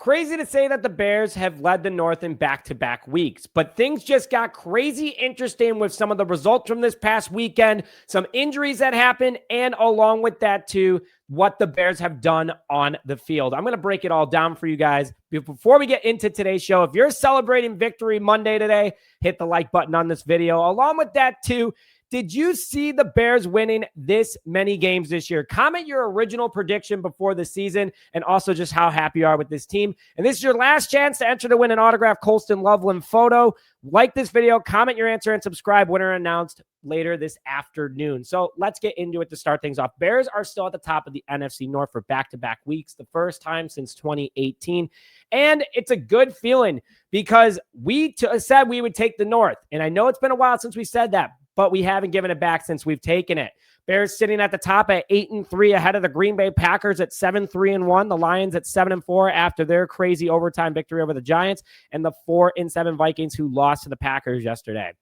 crazy to say that the Bears have led the North in back-to-back weeks, but things just got crazy interesting with some of the results from this past weekend, some injuries that happened, and along with that too, what the Bears have done on the field. I'm going to break it all down for you guys. Before we get into today's show, if you're celebrating Victory Monday today, hit the like button on this video. Along with that too, did you see the Bears winning this many games this year? Comment your original prediction before the season and also just how happy you are with this team. And this is your last chance to enter to win an autographed Colston Loveland photo. Like this video, comment your answer, and subscribe. Winner announced later this afternoon. So let's get into it to start things off. Bears are still at the top of the NFC North for back-to-back weeks, the first time since 2018. And it's a good feeling because we said we would take the North. And I know it's been a while since we said that, but we haven't given it back since we've taken it. Bears sitting at the top at 8-3 ahead of the Green Bay Packers at 7-3-1. The Lions at 7-4 after their crazy overtime victory over the Giants, and the 4-7 Vikings who lost to the Packers yesterday.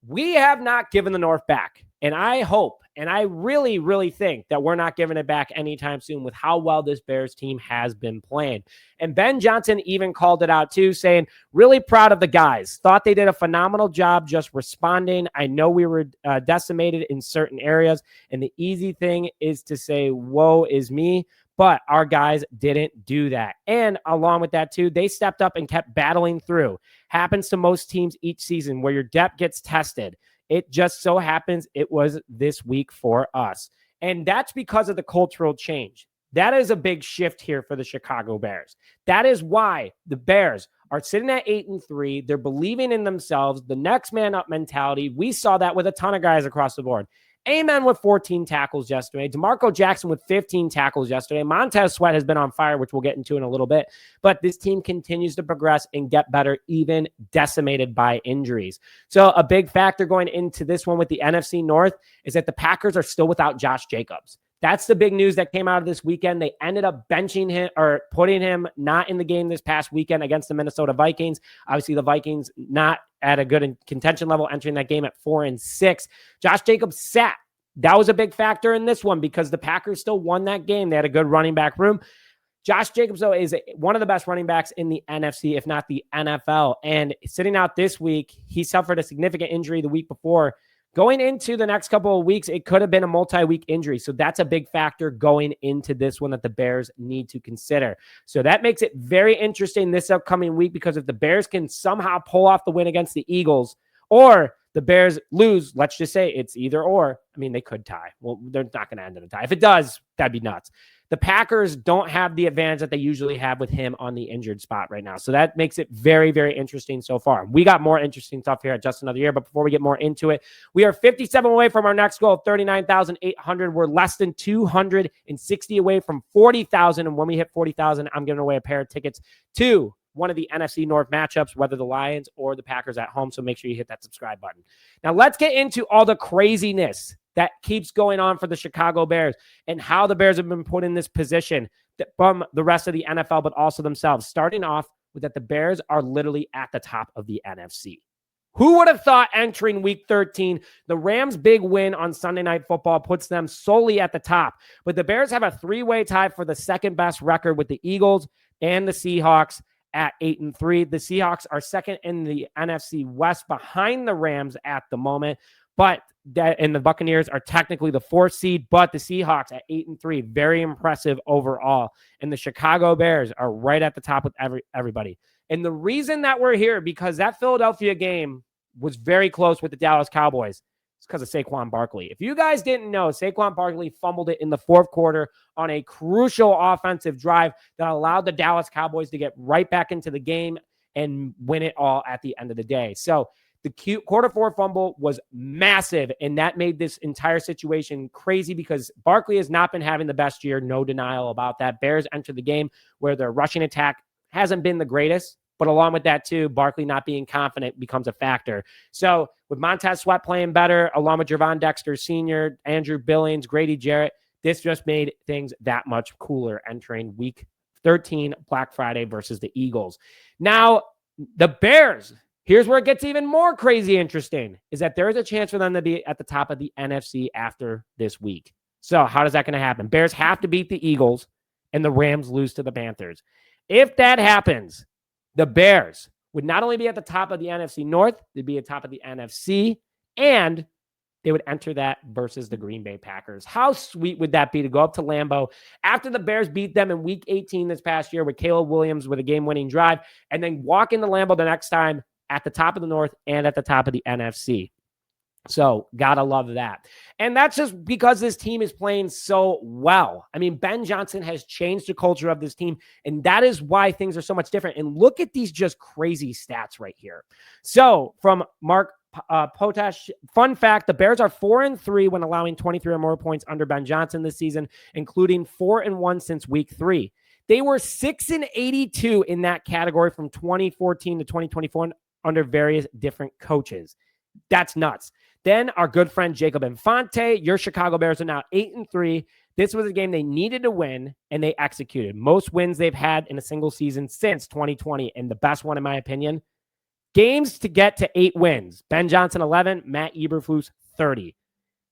We have not given the North back, and I hope, and I really, really think that we're not giving it back anytime soon with how well this Bears team has been playing. And Ben Johnson even called it out too, saying, really proud of the guys. Thought they did a phenomenal job just responding. I know we were decimated in certain areas, and the easy thing is to say, woe is me. But our guys didn't do that. And along with that, too, they stepped up and kept battling through. Happens to most teams each season where your depth gets tested. It just so happens it was this week for us. And that's because of the cultural change. That is a big shift here for the Chicago Bears. That is why the Bears are sitting at 8-3. They're believing in themselves, the next man up mentality. We saw that with a ton of guys across the board. Amen with 14 tackles yesterday. DeMarco Jackson with 15 tackles yesterday. Montez Sweat has been on fire, which we'll get into in a little bit. But this team continues to progress and get better, even decimated by injuries. So a big factor going into this one with the NFC North is that the Packers are still without Josh Jacobs. That's the big news that came out of this weekend. They ended up benching him or putting him not in the game this past weekend against the Minnesota Vikings. Obviously, the Vikings not at a good contention level, entering that game at 4-6. Josh Jacobs sat. That was a big factor in this one because the Packers still won that game. They had a good running back room. Josh Jacobs, though, is one of the best running backs in the NFC, if not the NFL. And sitting out this week, he suffered a significant injury the week before. Going into the next couple of weeks, it could have been a multi-week injury. So that's a big factor going into this one that the Bears need to consider. So that makes it very interesting this upcoming week because if the Bears can somehow pull off the win against the Eagles or the Bears lose, let's just say it's either or. I mean, they could tie. Well, they're not going to end in a tie. If it does, that'd be nuts. The Packers don't have the advantage that they usually have with him on the injured spot right now. So that makes it very, very interesting so far. We got more interesting stuff here at Just Another Year. But before we get more into it, we are 57 away from our next goal of 39,800. We're less than 260 away from 40,000. And when we hit 40,000, I'm giving away a pair of tickets to one of the NFC North matchups, whether the Lions or the Packers at home. So make sure you hit that subscribe button. Now let's get into all the craziness that keeps going on for the Chicago Bears and how the Bears have been put in this position from the rest of the NFL, but also themselves. Starting off with that the Bears are literally at the top of the NFC. Who would have thought entering week 13, the Rams' big win on Sunday Night Football puts them solely at the top. But the Bears have a three-way tie for the second best record with the Eagles and the Seahawks at 8-3. The Seahawks are second in the NFC West behind the Rams at the moment. But and the Buccaneers are technically the fourth seed, but the Seahawks at 8-3, very impressive overall. And the Chicago Bears are right at the top with everybody. And the reason that we're here, because that Philadelphia game was very close with the Dallas Cowboys. It's because of Saquon Barkley. If you guys didn't know, Saquon Barkley fumbled it in the fourth quarter on a crucial offensive drive that allowed the Dallas Cowboys to get right back into the game and win it all at the end of the day. So the quarter four fumble was massive, and that made this entire situation crazy because Barkley has not been having the best year, no denial about that. Bears enter the game where their rushing attack hasn't been the greatest, but along with that too, Barkley not being confident becomes a factor. So with Montez Sweat playing better, along with Javon Dexter Sr., Andrew Billings, Grady Jarrett, this just made things that much cooler entering week 13, Black Friday versus the Eagles. Now, the Bears, here's where it gets even more crazy interesting, is that there is a chance for them to be at the top of the NFC after this week. So how is that going to happen? Bears have to beat the Eagles, and the Rams lose to the Panthers. If that happens, the Bears would not only be at the top of the NFC North, they'd be at the top of the NFC, and they would enter that versus the Green Bay Packers. How sweet would that be to go up to Lambeau after the Bears beat them in Week 18 this past year with Caleb Williams with a game-winning drive, and then walk into Lambeau the next time at the top of the North and at the top of the NFC. So, gotta love that. And that's just because this team is playing so well. I mean, Ben Johnson has changed the culture of this team, and that is why things are so much different. And look at these just crazy stats right here. So, from Mark Potash, fun fact, the Bears are 4-3 when allowing 23 or more points under Ben Johnson this season, including 4-1 since Week 3. They were 6-82 in that category from 2014 to 2024 under various different coaches. That's nuts. Then our good friend Jacob Infante, your Chicago Bears are now 8-3. This was a game they needed to win, and they executed. Most wins they've had in a single season since 2020, and the best one, in my opinion. Games to get to 8 wins. Ben Johnson, 11. Matt Eberflus, 30.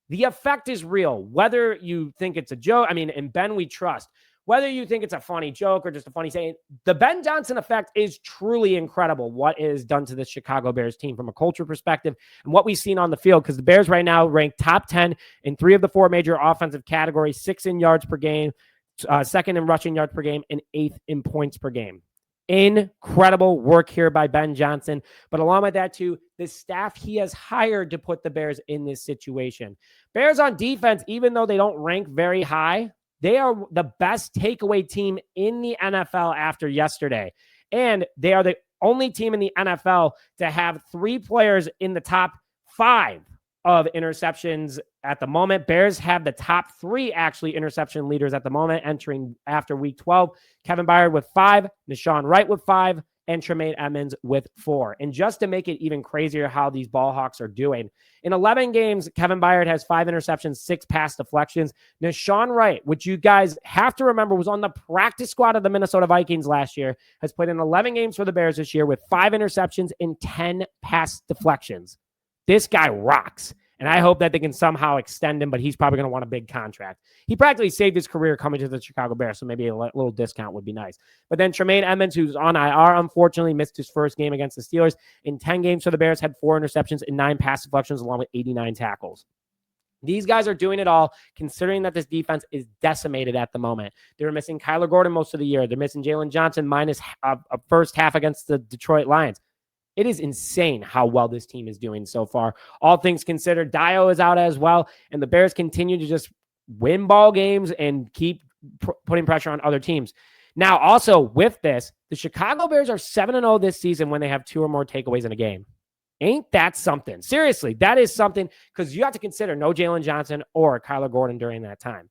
The effect is real. Whether you think it's a joke, I mean, in Ben we trust. Whether you think it's a funny joke or just a funny saying, the Ben Johnson effect is truly incredible, what is done to the Chicago Bears team from a culture perspective and what we've seen on the field, because the Bears right now rank top 10 in 3 of the 4 major offensive categories, 6th in yards per game, 2nd in rushing yards per game, and 8th in points per game. Incredible work here by Ben Johnson. But along with that, too, the staff he has hired to put the Bears in this situation. Bears on defense, even though they don't rank very high, they are the best takeaway team in the NFL after yesterday. And they are the only team in the NFL to have 3 players in the top 5 of interceptions at the moment. Bears have the top 3 actually interception leaders at the moment entering after Week 12. Kevin Byard with 5, Nahshon Wright with 5, and Tremaine Edmunds with 4. And just to make it even crazier how these ball hawks are doing, in 11 games, Kevin Byard has 5 interceptions, 6 pass deflections. Nahshon Wright, which you guys have to remember was on the practice squad of the Minnesota Vikings last year, has played in 11 games for the Bears this year with 5 interceptions and 10 pass deflections. This guy rocks. And I hope that they can somehow extend him, but he's probably going to want a big contract. He practically saved his career coming to the Chicago Bears, so maybe a little discount would be nice. But then Tremaine Edmunds, who's on IR, unfortunately missed his first game against the Steelers. In 10 games for the Bears, had 4 interceptions and 9 pass deflections, along with 89 tackles. These guys are doing it all, considering that this defense is decimated at the moment. They were missing Kyler Gordon most of the year. They're missing Jalen Johnson minus a first half against the Detroit Lions. It is insane how well this team is doing so far. All things considered, Dio is out as well, and the Bears continue to just win ball games and keep putting pressure on other teams. Now, also with this, the Chicago Bears are 7-0 this season when they have 2 or more takeaways in a game. Ain't that something? Seriously, that is something, because you have to consider no Jalen Johnson or Kyler Gordon during that time.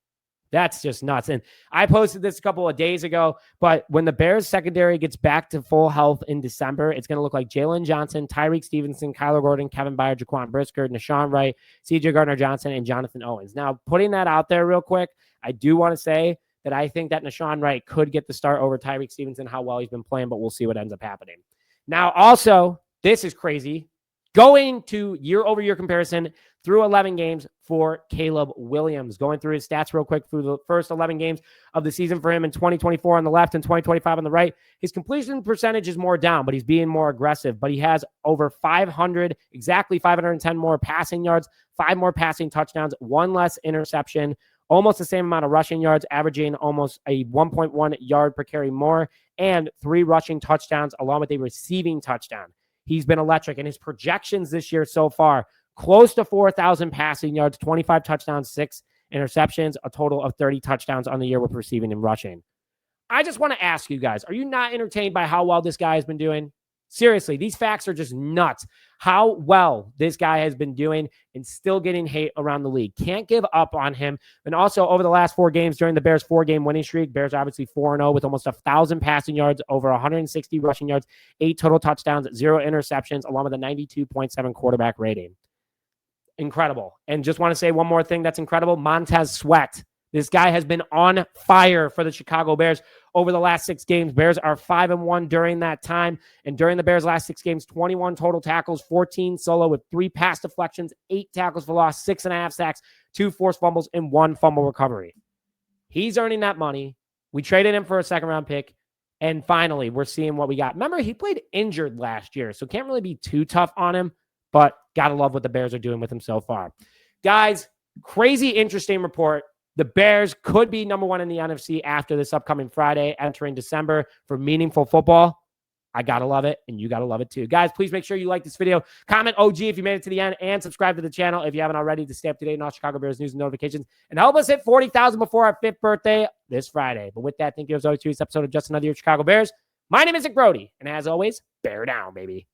That's just nuts. And I posted this a couple of days ago, but when the Bears secondary gets back to full health in December, it's going to look like Jalen Johnson, Tyreek Stevenson, Kyler Gordon, Kevin Byard, Jaquan Brisker, Nahshon Wright, CJ Gardner-Johnson, and Jonathan Owens. Now, putting that out there real quick, I do want to say that I think that Nahshon Wright could get the start over Tyreek Stevenson, how well he's been playing, but we'll see what ends up happening. Now, also, this is crazy. Going to year-over-year comparison through 11 games for Caleb Williams. Going through his stats real quick through the first 11 games of the season for him in 2024 on the left and 2025 on the right. His completion percentage is more down, but he's being more aggressive. But he has over 500, exactly 510 more passing yards, 5 more passing touchdowns, 1 less interception, almost the same amount of rushing yards, averaging almost a 1.1 yard per carry more, and 3 rushing touchdowns along with a receiving touchdown. He's been electric, and his projections this year so far, close to 4,000 passing yards, 25 touchdowns, 6 interceptions, a total of 30 touchdowns on the year with receiving and rushing. I just want to ask you guys, are you not entertained by how well this guy has been doing? Seriously, these facts are just nuts. How well this guy has been doing and still getting hate around the league. Can't give up on him. And also over the last 4 games during the Bears' 4-game winning streak, Bears are obviously 4-0 with almost 1,000 passing yards, over 160 rushing yards, 8 total touchdowns, 0 interceptions, along with a 92.7 quarterback rating. Incredible. And just want to say one more thing that's incredible. Montez Sweat. This guy has been on fire for the Chicago Bears over the last 6 games. Bears are 5-1 during that time. And during the Bears' last 6 games, 21 total tackles, 14 solo with 3 pass deflections, 8 tackles for loss, 6.5 sacks, 2 forced fumbles, and 1 fumble recovery. He's earning that money. We traded him for a 2nd-round pick. And finally, we're seeing what we got. Remember, he played injured last year, so can't really be too tough on him, but got to love what the Bears are doing with him so far. Guys, crazy interesting report. The Bears could be number one in the NFC after this upcoming Friday, entering December for meaningful football. I got to love it, and you got to love it too. Guys, please make sure you like this video. Comment OG if you made it to the end, and subscribe to the channel if you haven't already to stay up to date on all Chicago Bears news and notifications. And help us hit 40,000 before our 5th birthday this Friday. But with that, thank you as always to this episode of Just Another Year Chicago Bears. My name is Nick Brody, and as always, bear down, baby.